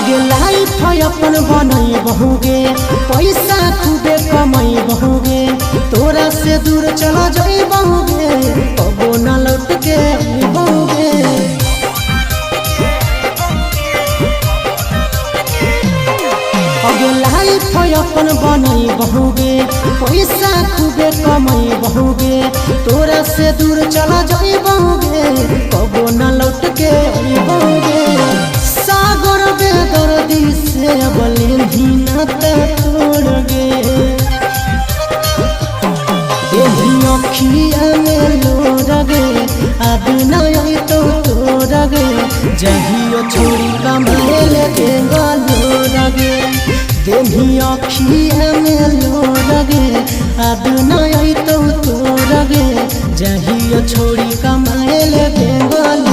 आगे लाइफ अपन बनई बहुगे, पैसा खूबे कमाई बहुगे, तोरा से दूर चला जाई बहुगे, कबो न लौट के बहुगे। आगे लाइफ अपन बनई बहुगे, पैसा खूबे कमाई बहुगे, तोरा से दूर चला जाई बहुगे, कबो न लौट के बहुगे। सागर बेदर्दी से बले धीनत तोड़ गे, यही अखिया में लोर गे, अब नहीं तो तोड़ गे, जहियो छोड़ी कमाए लगे लोर गे, देही अखिया में लोर गे,